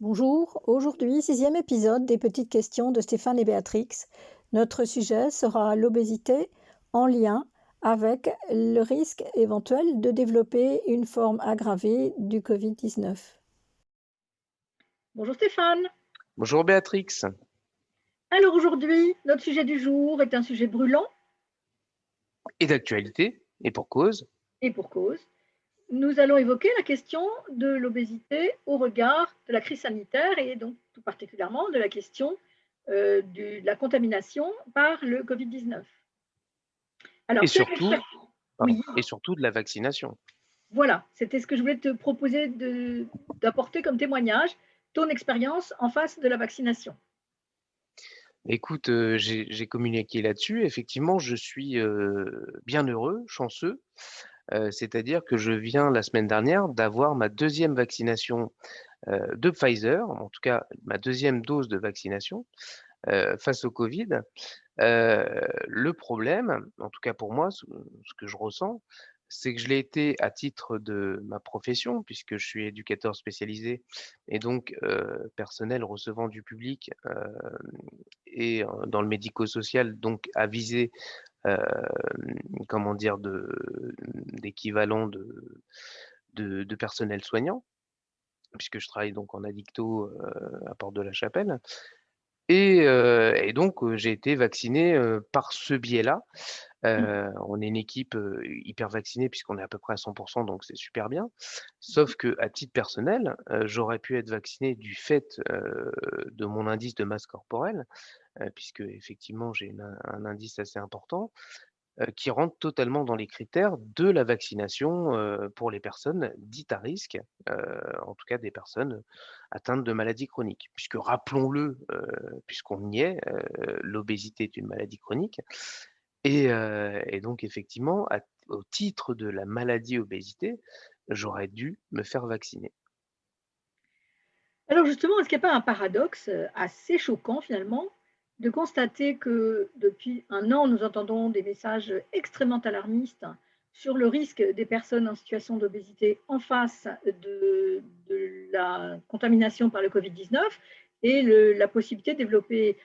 Bonjour, aujourd'hui, sixième épisode des petites questions de Stéphane et Béatrix. Notre sujet sera l'obésité en lien avec le risque éventuel de développer une forme aggravée du Covid-19. Bonjour Stéphane. Bonjour Béatrix. Alors aujourd'hui, notre sujet du jour est un sujet brûlant Et d'actualité, et pour cause. et pour cause. Nous allons évoquer la question de l'obésité au regard de la crise sanitaire et donc tout particulièrement de la question de la contamination par le Covid-19. Alors, Et surtout, oui, et surtout de la vaccination. voilà, c'était ce que je voulais te proposer d'apporter comme témoignage, ton expérience en face de la vaccination. Écoute, j'ai communiqué là-dessus. Effectivement, je suis bien heureux, chanceux. C'est-à-dire que je viens la semaine dernière d'avoir ma deuxième vaccination de Pfizer, en tout cas ma deuxième dose de vaccination face au Covid. Le problème, en tout cas pour moi, ce que je ressens, c'est que je l'ai été à titre de ma profession, puisque je suis éducateur spécialisé et donc personnel recevant du public et dans le médico-social, donc à viser, hem, comment dire, d'équivalent de personnel soignant, puisque je travaille donc en addicto à Porte de la Chapelle. Et donc j'ai été vacciné par ce biais-là. On est une équipe hyper vaccinée puisqu'on est à peu près à 100, donc c'est super bien. Sauf qu'à titre personnel, j'aurais pu être vacciné du fait de mon indice de masse corporelle, puisque effectivement j'ai un indice assez important, qui rentre totalement dans les critères de la vaccination pour les personnes dites à risque, en tout cas des personnes atteintes de maladies chroniques. Puisque rappelons-le, puisqu'on y est, l'obésité est une maladie chronique et donc effectivement au titre de la maladie obésité, j'aurais dû me faire vacciner. Alors justement, est-ce qu'il n'y a pas un paradoxe assez choquant finalement de constater que depuis un an, nous entendons des messages extrêmement alarmistes sur le risque des personnes en situation d'obésité en face de la contamination par le Covid-19 et la possibilité de développer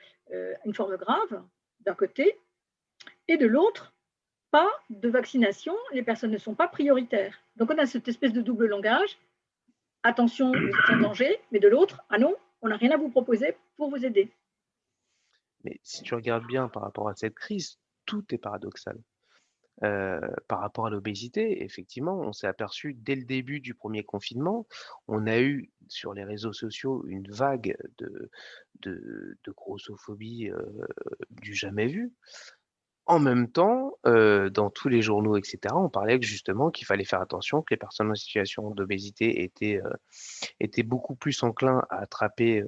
une forme grave d'un côté, et de l'autre, pas de vaccination, les personnes ne sont pas prioritaires. Donc on a cette espèce de double langage. Attention, vous êtes en danger, mais de l'autre, ah non, on n'a rien à vous proposer pour vous aider. Mais si tu regardes bien par rapport à cette crise, tout est paradoxal. Par rapport à l'obésité, effectivement, on s'est aperçu dès le début du premier confinement, on a eu sur les réseaux sociaux une vague de grossophobie, du jamais vu. En même temps, dans tous les journaux et cetera, on parlait que justement qu'il fallait faire attention, que les personnes en situation d'obésité étaient beaucoup plus enclins à attraper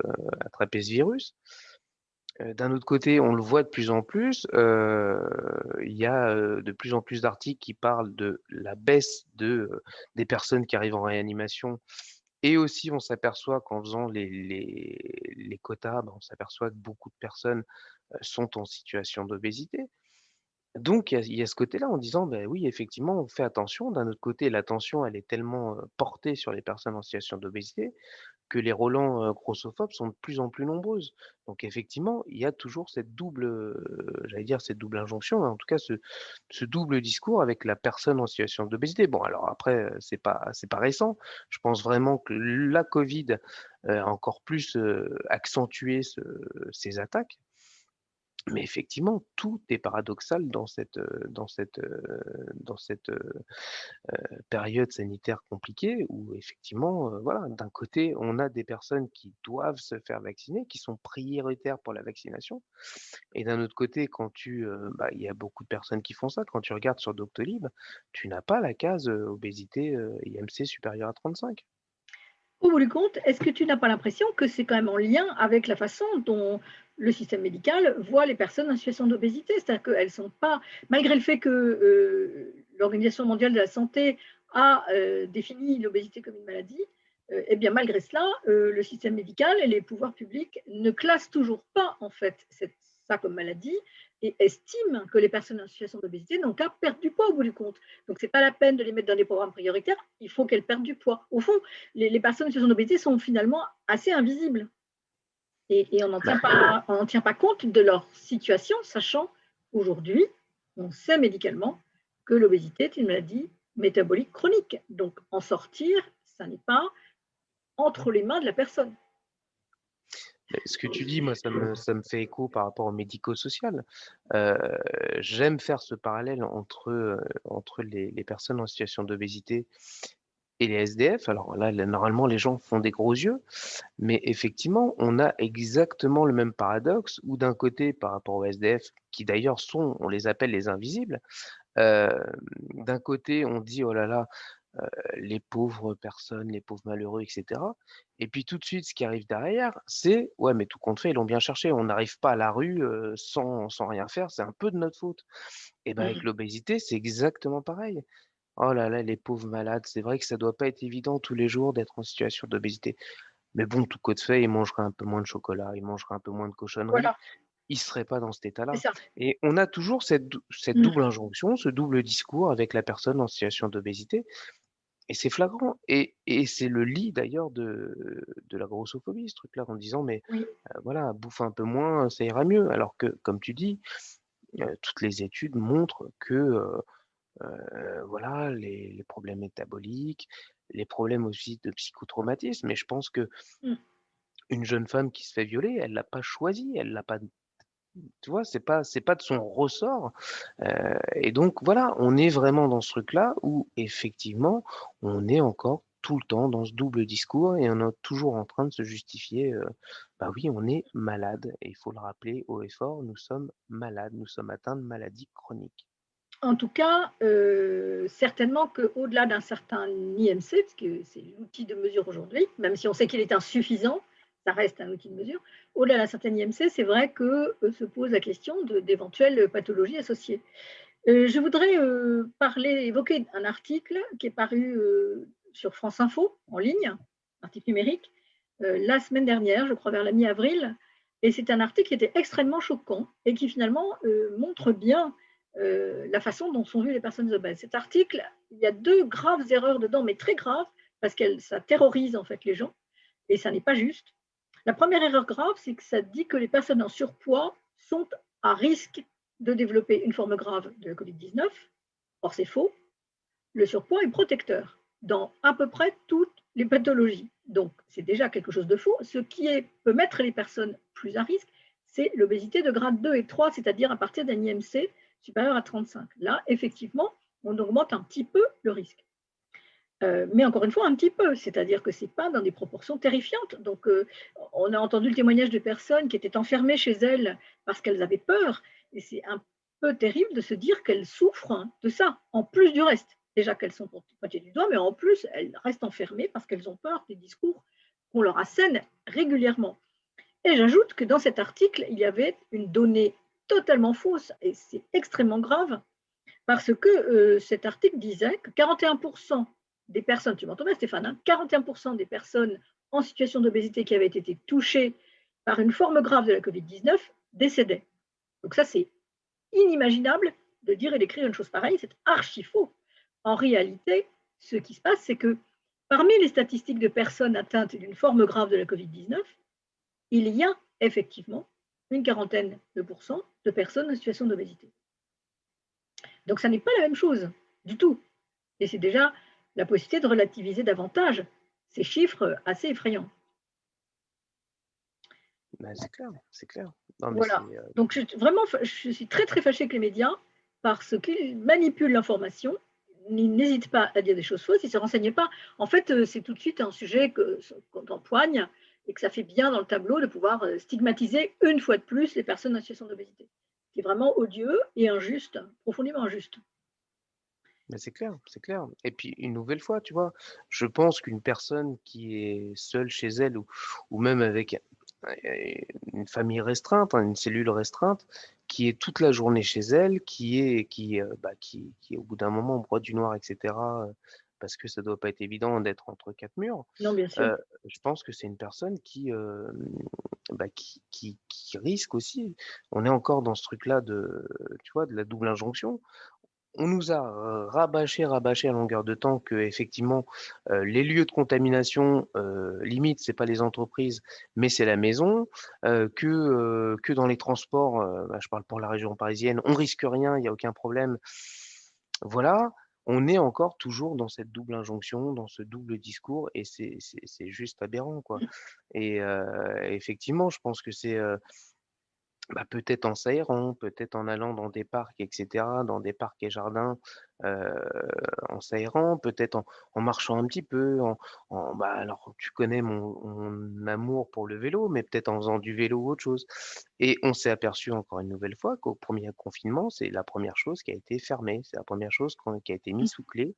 ce virus. D'un autre côté, on le voit de plus en plus, il y a, de plus en plus d'articles qui parlent de la baisse des personnes qui arrivent en réanimation et aussi on s'aperçoit qu'en faisant les quotas, on s'aperçoit que beaucoup de personnes, sont en situation d'obésité. Donc il y a ce côté-là en disant: «Beh, oui, effectivement, on fait attention». D'un autre côté, l'attention, elle est tellement, portée sur les personnes en situation d'obésité que les relents, grossophobes sont de plus en plus nombreuses. Donc effectivement, il y a toujours cette double, j'allais dire cette double injonction, hein, en tout cas ce double discours avec la personne en situation d'obésité. Bon alors après, c'est pas récent. Je pense vraiment que la Covid, a encore plus, accentué ces attaques. Mais effectivement, tout est paradoxal dans cette période sanitaire compliquée où effectivement, voilà, d'un côté, on a des personnes qui doivent se faire vacciner, qui sont prioritaires pour la vaccination et d'un autre côté, il y a beaucoup de personnes qui font ça. Quand tu regardes sur Doctolib, tu n'as pas la case, obésité, IMC supérieur à 35. Au bout du compte, est-ce que tu n'as pas l'impression que c'est quand même en lien avec la façon dont le système médical voit les personnes en situation d'obésité? C'est-à-dire qu'elles sont pas, malgré le fait que l'Organisation mondiale de la santé a défini l'obésité comme une maladie, eh bien malgré cela, le système médical et les pouvoirs publics ne classent toujours pas en fait ça comme maladie et estiment que les personnes en situation d'obésité n'ont qu'à perdre du poids au bout du compte. Donc, ce n'est pas la peine de les mettre dans des programmes prioritaires, il faut qu'elles perdent du poids. Au fond, les personnes en situation d'obésité sont finalement assez invisibles et on n'en tient pas compte de leur situation, sachant aujourd'hui, on sait médicalement que l'obésité est une maladie métabolique chronique. Donc, en sortir, ça n'est pas entre les mains de la personne. Ce que tu dis, moi, ça me fait écho par rapport au médico-social. Heu, J'aime faire ce parallèle entre les personnes en situation d'obésité et les SDF. Alors là, normalement, les gens font des gros yeux, mais effectivement, on a exactement le même paradoxe où d'un côté, par rapport aux SDF, qui d'ailleurs on les appelle les invisibles, heu, d'un côté, on dit: «Oh là là, les pauvres personnes, les pauvres malheureux» et cetera. Et puis tout de suite, ce qui arrive derrière, c'est: «Ouais, mais tout compte fait, ils l'ont bien cherché. On n'arrive pas à la rue, sans rien faire, c'est un peu de notre faute». Et ben, avec Mmh. l'obésité, c'est exactement pareil. «Oh là là, les pauvres malades, c'est vrai que ça doit pas être évident tous les jours d'être en situation d'obésité. Mais bon, tout compte fait, ils mangeraient un peu moins de chocolat, ils mangeraient un peu moins de cochonneries, Voilà, ils seraient pas dans cet c'est état-là». ça. Et on a toujours cette Mmh. double injonction, ce double discours avec la personne en situation d'obésité et c'est flagrant et c'est le lit d'ailleurs de la grossophobie, ce truc-là, en disant: «Mais Oui. voilà, bouffe un peu moins, ça ira mieux». Alors que, comme tu dis, toutes les études montrent que, voilà, les problèmes métaboliques, les problèmes aussi de psychotraumatisme et je pense qu'une Mmh. jeune femme qui se fait violer, elle l'a pas choisi, elle l'a pas tu vois? C'est pas de son ressort, et donc voilà, on est vraiment dans ce truc-là où effectivement, on est encore tout le temps dans ce double discours et on est toujours en train de se justifier, bah oui, on est malade et il faut le rappeler haut et fort, nous sommes malades, nous sommes atteints de maladies chroniques. En tout cas, certainement qu'au-delà d'un certain IMC, parce que c'est l'outil de mesure aujourd'hui, même si on sait qu'il est insuffisant, ça reste un outil de mesure. Au-delà d'un certain IMC, c'est vrai que, se pose la question d'éventuelles pathologies associées. Je voudrais, évoquer un article qui est paru, sur France Info, en ligne, article numérique, la semaine dernière, je crois vers la mi-avril et c'est un article qui était extrêmement choquant et qui finalement, montre bien, la façon dont sont vues les personnes obèses. Cet article, il y a 2 graves erreurs dedans, mais très graves, parce que ça terrorise en fait les gens et ça n'est pas juste. La première erreur grave, c'est que ça dit que les personnes en surpoids sont à risque de développer une forme grave de la Covid-19. Or, c'est faux. Le surpoids est protecteur dans à peu près toutes les pathologies. Donc, c'est déjà quelque chose de faux. Peut mettre les personnes plus à risque, c'est l'obésité de grade 2 et 3, c'est-à-dire à partir d'un IMC supérieur à 35. Là, effectivement, on augmente un petit peu le risque. Mais encore une fois, un petit peu, c'est-à-dire que ce n'est pas dans des proportions terrifiantes. Donc, on a entendu le témoignage de personnes qui étaient enfermées chez elles parce qu'elles avaient peur. Et c'est un peu terrible de se dire qu'elles souffrent de ça, en plus du reste. Déjà qu'elles sont pointées du doigt, mais en plus, elles restent enfermées parce qu'elles ont peur des discours qu'on leur assène régulièrement. Et j'ajoute que dans cet article, il y avait une donnée totalement fausse, et c'est extrêmement grave, parce que cet article disait que 41% des personnes, tu m'entends bien Stéphane, hein, 41% des personnes en situation d'obésité qui avaient été touchées par une forme grave de la Covid-19 décédaient. Donc ça, c'est inimaginable de dire et d'écrire une chose pareille, c'est archi faux. En réalité, ce qui se passe, c'est que parmi les statistiques de personnes atteintes d'une forme grave de la Covid-19, il y a effectivement une quarantaine de pourcents de personnes en situation d'obésité. Donc ça n'est pas la même chose du tout. Et c'est déjà la possibilité de relativiser davantage ces chiffres assez effrayants. Bah, c'est clair, c'est clair. Non mais Voilà. c'est, Donc vraiment, je suis très très fâchée avec les médias parce qu'ils manipulent l'information. Ils n'hésitent pas à dire des choses fausses, ils ne se renseignent pas. En fait, c'est tout de suite un sujet qu'on empoigne et que ça fait bien dans le tableau de pouvoir stigmatiser une fois de plus les personnes en situation d'obésité. C'est vraiment odieux et injuste, profondément injuste. mais c'est clair, c'est clair. Et puis une nouvelle fois, tu vois, je pense qu'une personne qui est seule chez elle ou même avec une famille restreinte, hein, une cellule restreinte, qui est toute la journée chez elle, qui, au bout d'un moment broie du noir, etc. parce que ça doit pas être évident d'être entre 4 murs. Non, bien sûr. Heu, je pense que c'est une personne qui risque aussi. On est encore dans ce truc-là de, tu vois, de la double injonction. On nous a, rabâché à longueur de temps qu'effectivement, les lieux de contamination, limite, c'est pas les entreprises, mais c'est la maison, que dans les transports, bah, je parle pour la région parisienne, on risque rien, il y a aucun problème. Voilà, on est encore toujours dans cette double injonction, dans ce double discours et c'est juste aberrant, quoi et effectivement, je pense que c'est, bah, peut-être en s'aérant, peut-être en allant dans des parcs et cetera, dans des parcs et jardins, heu, en s'aérant, peut-être en marchant un petit peu, bah, alors tu connais mon amour pour le vélo, mais peut-être en faisant du vélo ou autre chose et on s'est aperçu encore une nouvelle fois qu'au premier confinement, c'est la première chose qui a été fermée. C'est la première chose qui a été mise sous clé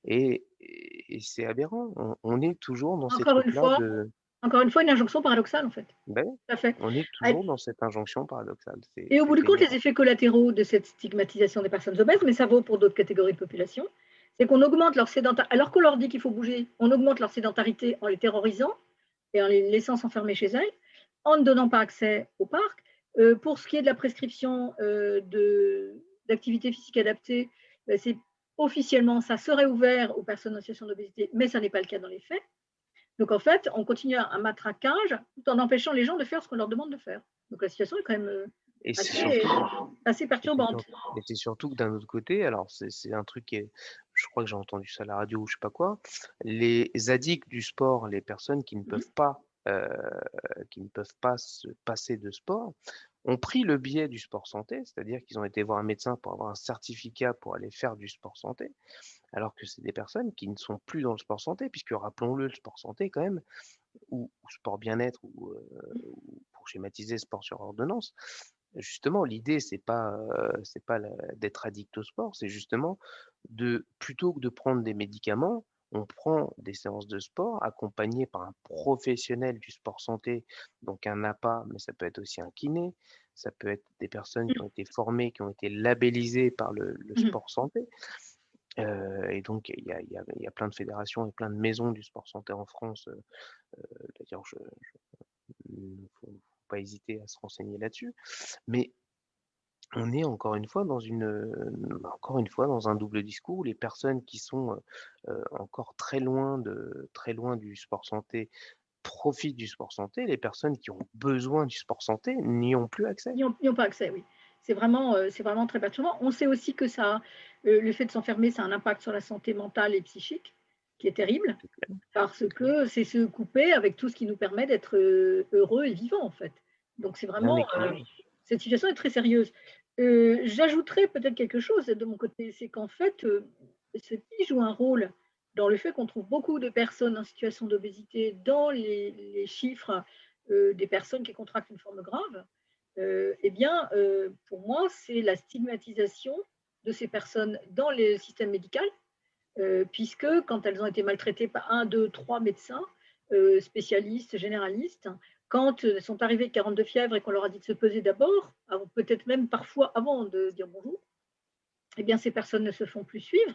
et c'est aberrant. On est toujours dans ces Encore une trucs-là fois de encore une fois, une injonction paradoxale, en fait. ben, Tout à fait. on est toujours dans cette injonction paradoxale. C'est Et au c'est bout du compte, les délirant. effets collatéraux de cette stigmatisation des personnes obèses, mais ça vaut pour d'autres catégories de population, c'est qu'on augmente leur sédentarité, alors qu'on leur dit qu'il faut bouger, on augmente leur sédentarité en les terrorisant et en les laissant s'enfermer chez elles, en ne donnant pas accès au parc. Pour ce qui est de la prescription d'activité physique adaptée, c'est officiellement, ça serait ouvert aux personnes en situation d'obésité, mais ça n'est pas le cas dans les faits. Donc en fait, on continue un matraquage tout en empêchant les gens de faire ce qu'on leur demande de faire. Donc la situation est quand même Et c'est assez, surtout assez et c'est sur perturbante. et c'est surtout que d'un autre côté, alors c'est un truc qui est je crois que j'ai entendu ça à la radio ou je sais pas quoi, les addicts du sport, les personnes qui ne peuvent pas se passer de sport, ont pris le biais du sport santé, c'est-à-dire qu'ils ont été voir un médecin pour avoir un certificat pour aller faire du sport santé, alors que c'est des personnes qui ne sont plus dans le sport santé puisque rappelons-le, le sport santé quand même ou sport bien-être ou pour schématiser sport sur ordonnance. Justement, l'idée c'est pas d'être addict au sport, c'est justement de plutôt que de prendre des médicaments, on prend des séances de sport accompagnées par un professionnel du sport santé, donc un APA, mais ça peut être aussi un kiné, ça peut être des personnes qui ont été formées, qui ont été labellisées par le Mmh. sport santé. Et donc il y a plein de fédérations et plein de maisons du sport santé en France, d'ailleurs faut pas hésiter à se renseigner là-dessus. Mais on est encore une fois dans un double discours où les personnes qui sont, encore très loin du sport santé profitent du sport santé, les personnes qui ont besoin du sport santé n'y ont plus accès. Ils ont pas accès, oui. C'est vraiment très perturbant. On sait aussi que ça, le fait de s'enfermer, ça a un impact sur la santé mentale et psychique qui est terrible, parce que c'est se couper avec tout ce qui nous permet d'être, heureux et vivants, en fait. Donc c'est Non vraiment, mais clairement. cette situation est très sérieuse. J'ajouterais peut-être quelque chose de mon côté, c'est qu'en fait, ceci joue un rôle dans le fait qu'on trouve beaucoup de personnes en situation d'obésité dans les chiffres, des personnes qui contractent une forme grave. Eh bien, pour moi, c'est la stigmatisation de ces personnes dans le système médical, puisque quand elles ont été maltraitées par un, 2, 3 médecins, spécialistes, généralistes, quand, elles sont arrivées avec 42 fièvres et qu'on leur a dit de se peser d'abord, avant peut-être même parfois avant de dire bonjour, eh bien ces personnes ne se font plus suivre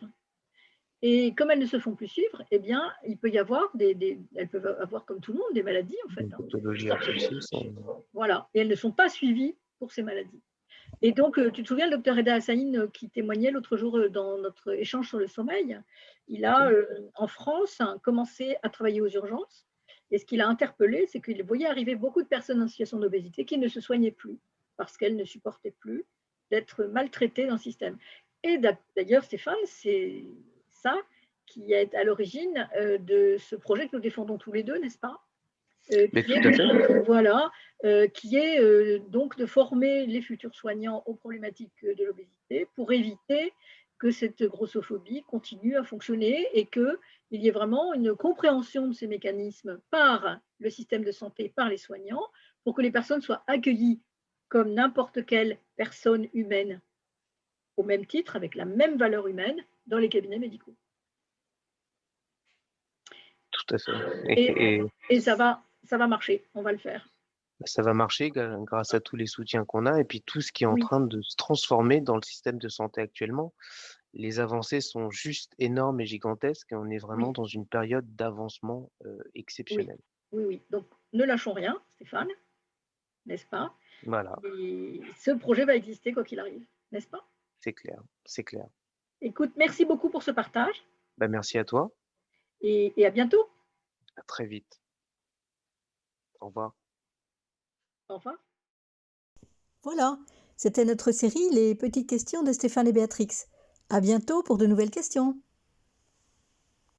et comme elles ne se font plus suivre, eh bien, il peut y avoir des elles peuvent avoir comme tout le monde des maladies en fait, Une hein, tout pathologie simplement. associée, Voilà et elles ne sont pas suivies pour ces maladies. Et donc, tu te souviens le docteur Reda Hassain, qui témoignait l'autre jour, dans notre échange sur le sommeil? Il a, OK. en France, hein, commencé à travailler aux urgences et ce qui l'a interpellé, c'est qu'il voyait arriver beaucoup de personnes en situation d'obésité qui ne se soignaient plus parce qu'elles ne supportaient plus d'être maltraitées dans le système. Et d'ailleurs, Stéphane, c'est ça qui est à l'origine, de ce projet que nous défendons tous les 2, n'est-ce pas? Mais Qui tout est à fait. voilà, qui est, donc de former les futurs soignants aux problématiques, de l'obésité pour éviter que cette grossophobie continue à fonctionner et qu'il y ait vraiment une compréhension de ces mécanismes par le système de santé, par les soignants, pour que les personnes soient accueillies comme n'importe quelle personne humaine, au même titre, avec la même valeur humaine dans les cabinets médicaux. Tout à fait Et et et ça va marcher, on va le faire. ça va marcher grâce à tous les soutiens qu'on a et puis tout ce qui est en Oui. train de se transformer dans le système de santé actuellement les avancées sont juste énormes et gigantesques et on est vraiment Oui, dans une période d'avancement, oui, exceptionnelle. oui, oui. Donc ne lâchons rien, Stéphane, n'est-ce pas? Voilà, Et ce projet va exister quoi qu'il arrive, n'est-ce pas? c'est clair, c'est clair. Écoute, merci beaucoup pour ce partage Bah, merci à toi, et à bientôt. à très vite. Au revoir. Au revoir. Voilà, c'était notre série Les petites questions de Stéphane et Béatrix. À bientôt pour de nouvelles questions.